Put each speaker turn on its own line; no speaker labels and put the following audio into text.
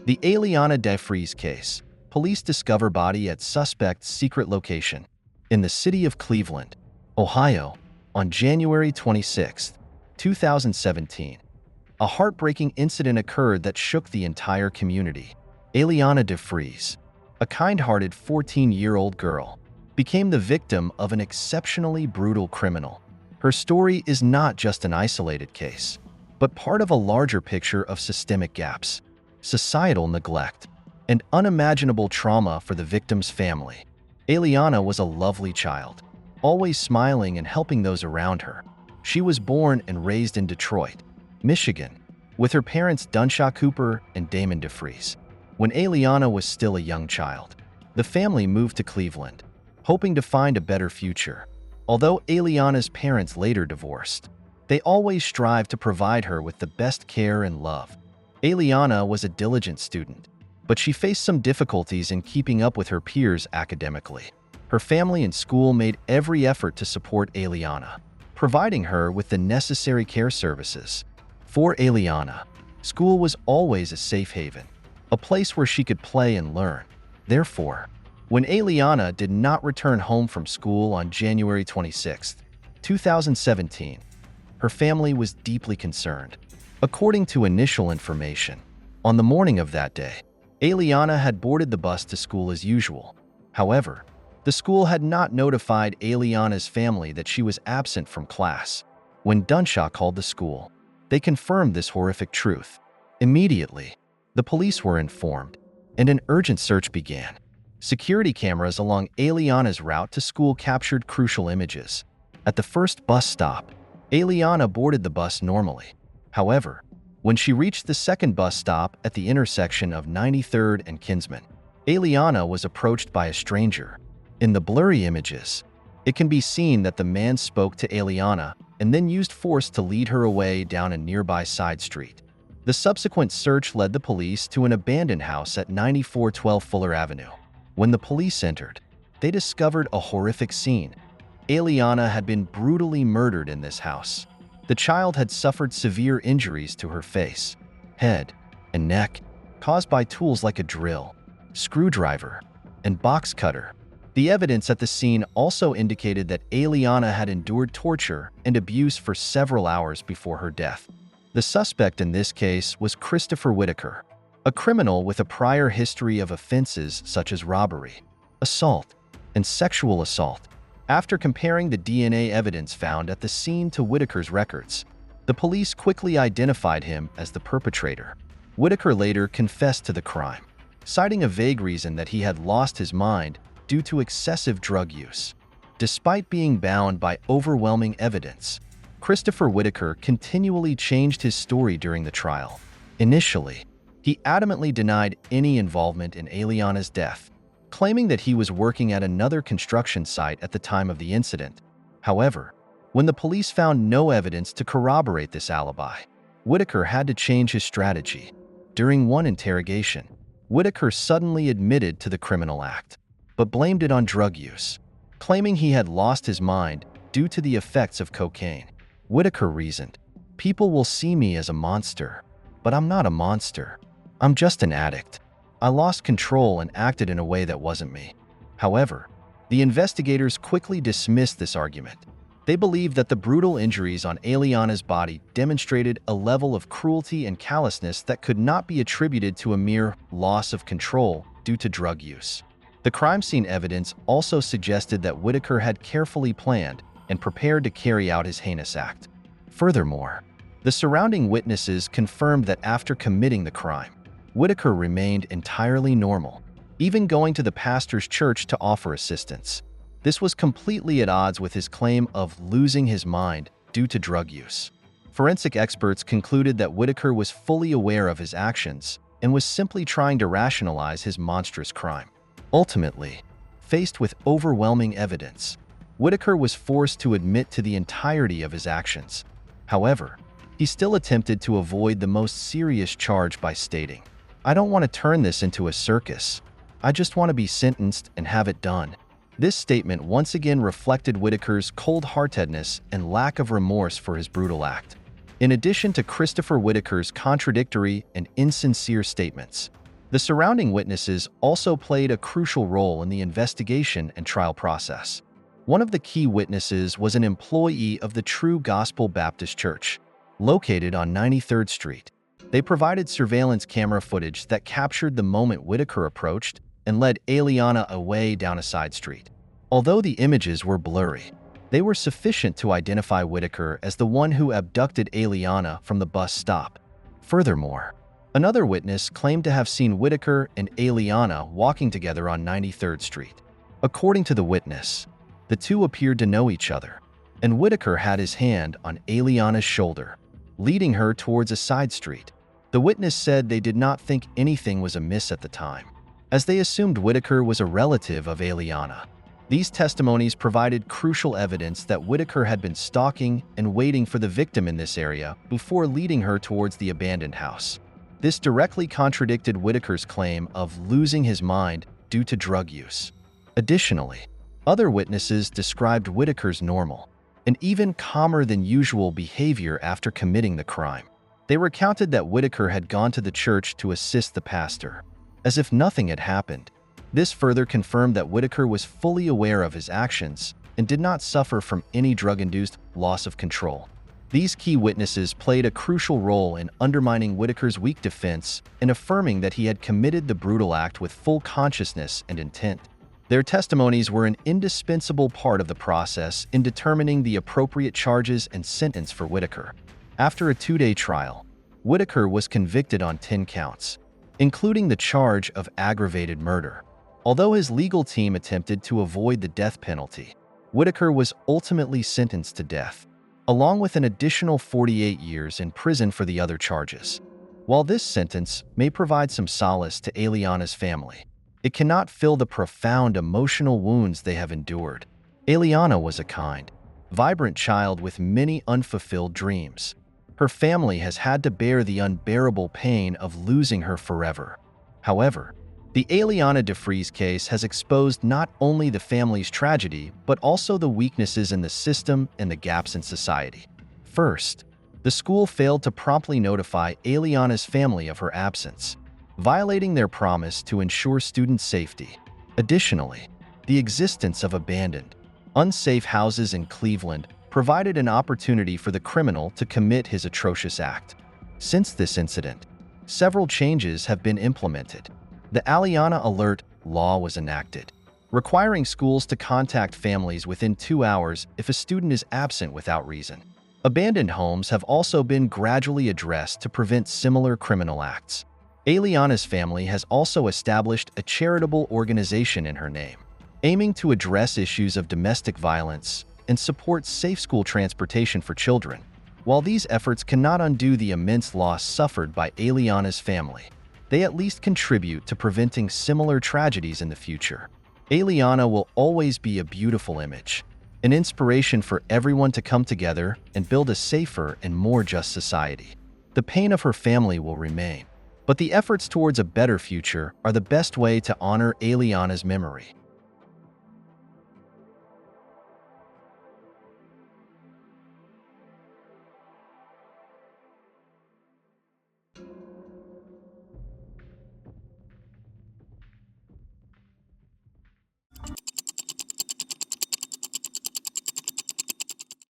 The Alianna DeFreeze case. Police discover body at suspect's secret location in the city of Cleveland, Ohio, on January 26, 2017. A heartbreaking incident occurred that shook the entire community. Alianna DeFreeze, a kind-hearted 14-year-old girl, became the victim of an exceptionally brutal criminal. Her story is not just an isolated case, but part of a larger picture of systemic gaps, societal neglect, and unimaginable trauma for the victim's family. Alianna was a lovely child, always smiling and helping those around her. She was born and raised in Detroit, Michigan, with her parents Dunshaw Cooper and Damon DeFreeze. When Alianna was still a young child, the family moved to Cleveland, hoping to find a better future. Although Alianna's parents later divorced, they always strived to provide her with the best care and love. Alianna was a diligent student, but she faced some difficulties in keeping up with her peers academically. Her family and school made every effort to support Alianna, providing her with the necessary care services. For Alianna, school was always a safe haven, a place where she could play and learn. Therefore, when Alianna did not return home from school on January 26, 2017, her family was deeply concerned. According to initial information, on the morning of that day, Alianna had boarded the bus to school as usual. However, the school had not notified Alianna's family that she was absent from class. When Dunshaw called the school, they confirmed this horrific truth. Immediately, the police were informed, and an urgent search began. Security cameras along Alianna's route to school captured crucial images. At the first bus stop, Alianna boarded the bus normally. However, when she reached the second bus stop at the intersection of 93rd and Kinsman, Alianna was approached by a stranger. In the blurry images, it can be seen that the man spoke to Alianna and then used force to lead her away down a nearby side street. The subsequent search led the police to an abandoned house at 9412 Fuller Avenue. When the police entered, they discovered a horrific scene. Alianna had been brutally murdered in this house. The child had suffered severe injuries to her face, head, and neck, caused by tools like a drill, screwdriver, and box cutter. The evidence at the scene also indicated that Alianna had endured torture and abuse for several hours before her death. The suspect in this case was Christopher Whitaker, a criminal with a prior history of offenses such as robbery, assault, and sexual assault. After comparing the DNA evidence found at the scene to Whitaker's records, the police quickly identified him as the perpetrator. Whitaker later confessed to the crime, citing a vague reason that he had lost his mind due to excessive drug use. Despite being bound by overwhelming evidence, Christopher Whitaker continually changed his story during the trial. Initially, he adamantly denied any involvement in Alianna's death, claiming that he was working at another construction site at the time of the incident. However, when the police found no evidence to corroborate this alibi, Whitaker had to change his strategy. During one interrogation, Whitaker suddenly admitted to the criminal act, but blamed it on drug use, claiming he had lost his mind due to the effects of cocaine. Whitaker reasoned, "People will see me as a monster, but I'm not a monster. I'm just an addict. I lost control and acted in a way that wasn't me." However, the investigators quickly dismissed this argument. They believed that the brutal injuries on Alianna's body demonstrated a level of cruelty and callousness that could not be attributed to a mere loss of control due to drug use. The crime scene evidence also suggested that Whitaker had carefully planned and prepared to carry out his heinous act. Furthermore, the surrounding witnesses confirmed that after committing the crime, Whitaker remained entirely normal, even going to the pastor's church to offer assistance. This was completely at odds with his claim of losing his mind due to drug use. Forensic experts concluded that Whitaker was fully aware of his actions and was simply trying to rationalize his monstrous crime. Ultimately, faced with overwhelming evidence, Whitaker was forced to admit to the entirety of his actions. However, he still attempted to avoid the most serious charge by stating, "I don't want to turn this into a circus. I just want to be sentenced and have it done." This statement once again reflected Whitaker's cold-heartedness and lack of remorse for his brutal act. In addition to Christopher Whitaker's contradictory and insincere statements, The surrounding witnesses also played a crucial role in the investigation and trial process. One of the key witnesses was an employee of the True Gospel Baptist Church, located on 93rd Street. They provided surveillance camera footage that captured the moment Whitaker approached and led Alianna away down a side street. Although the images were blurry, they were sufficient to identify Whitaker as the one who abducted Alianna from the bus stop. Furthermore, another witness claimed to have seen Whitaker and Alianna walking together on 93rd Street. According to the witness, the two appeared to know each other, and Whitaker had his hand on Alianna's shoulder, leading her towards a side street. The witness said they did not think anything was amiss at the time, as they assumed Whitaker was a relative of Alianna. These testimonies provided crucial evidence that Whitaker had been stalking and waiting for the victim in this area before leading her towards the abandoned house. This directly contradicted Whitaker's claim of losing his mind due to drug use. Additionally, other witnesses described Whitaker's normal and even calmer than usual behavior after committing the crime. They recounted that Whitaker had gone to the church to assist the pastor, as if nothing had happened. This further confirmed that Whitaker was fully aware of his actions and did not suffer from any drug-induced loss of control. These key witnesses played a crucial role in undermining Whitaker's weak defense and affirming that he had committed the brutal act with full consciousness and intent. Their testimonies were an indispensable part of the process in determining the appropriate charges and sentence for Whitaker. After a 2-day trial, Whitaker was convicted on 10 counts, including the charge of aggravated murder. Although his legal team attempted to avoid the death penalty, Whitaker was ultimately sentenced to death, along with an additional 48 years in prison for the other charges. While this sentence may provide some solace to Alianna's family, it cannot fill the profound emotional wounds they have endured. Alianna was a kind, vibrant child with many unfulfilled dreams. Her family has had to bear the unbearable pain of losing her forever. However, the Alianna DeFreeze case has exposed not only the family's tragedy, but also the weaknesses in the system and the gaps in society. First, the school failed to promptly notify Alianna's family of her absence, violating their promise to ensure student safety. Additionally, the existence of abandoned, unsafe houses in Cleveland provided an opportunity for the criminal to commit his atrocious act. Since this incident, several changes have been implemented. The Alianna Alert law was enacted, requiring schools to contact families within 2 hours if a student is absent without reason. Abandoned homes have also been gradually addressed to prevent similar criminal acts. Alianna's family has also established a charitable organization in her name, aiming to address issues of domestic violence and support safe school transportation for children. While these efforts cannot undo the immense loss suffered by Alianna's family, they at least contribute to preventing similar tragedies in the future. Alianna will always be a beautiful image, an inspiration for everyone to come together and build a safer and more just society. The pain of her family will remain, but the efforts towards a better future are the best way to honor Alianna's memory.